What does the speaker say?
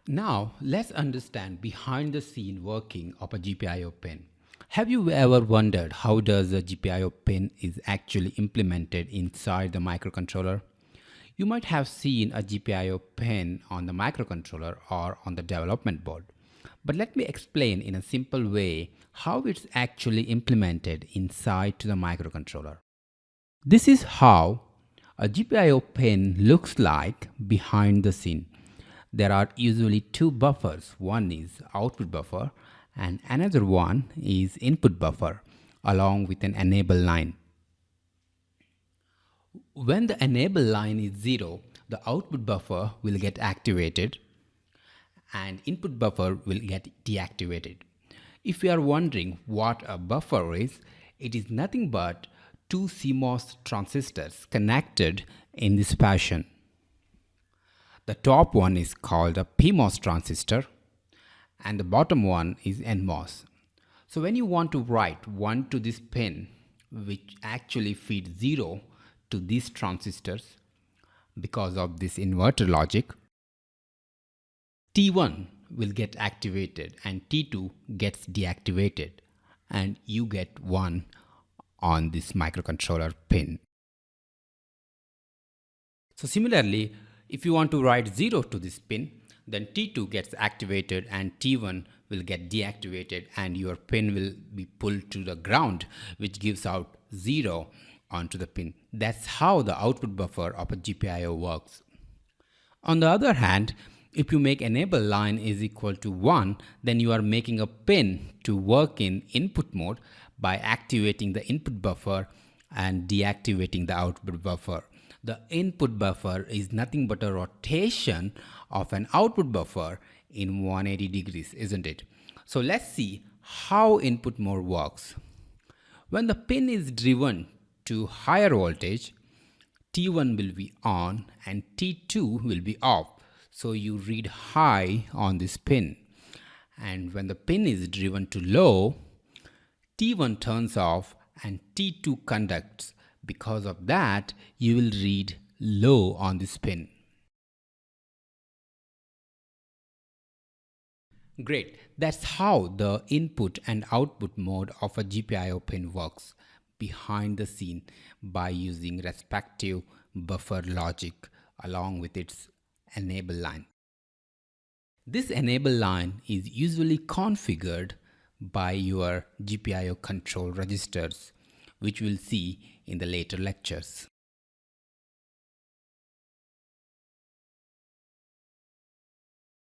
Now, let's understand behind the scene working of a GPIO pin. Have you ever wondered how does a GPIO pin is actually implemented inside the microcontroller? You might have seen a GPIO pin on the microcontroller or on the development board. But let me explain in a simple way how it's actually implemented inside to the microcontroller. This is how a GPIO pin looks like behind the scene. There are usually two buffers. One is output buffer and another one is input buffer along with an enable line. When the enable line is 0, the output buffer will get activated and input buffer will get deactivated. If you are wondering what a buffer is, it is nothing but two CMOS transistors connected in this fashion. The top one is called a PMOS transistor and the bottom one is NMOS. So when you want to write 1 to this pin, which actually feeds 0 to these transistors because of this inverter logic, T1 will get activated and T2 gets deactivated and you get 1 on this microcontroller pin. So similarly, if you want to write 0 to this pin, then T2 gets activated and T1 will get deactivated and your pin will be pulled to the ground, which gives out 0 onto the pin. That's how the output buffer of a GPIO works. On the other hand, if you make enable line is equal to 1, then you are making a pin to work in input mode by activating the input buffer and deactivating the output buffer. The input buffer is nothing but a rotation of an output buffer in 180 degrees, isn't it? So let's see how input mode works. When the pin is driven to higher voltage, T1 will be on and T2 will be off. So you read high on this pin. And when the pin is driven to low, T1 turns off and T2 conducts. Because of that, you will read low on this pin. Great. That's how the input and output mode of a GPIO pin works behind the scene by using respective buffer logic along with its enable line. This enable line is usually configured by your GPIO control registers, which we'll see in the later lectures.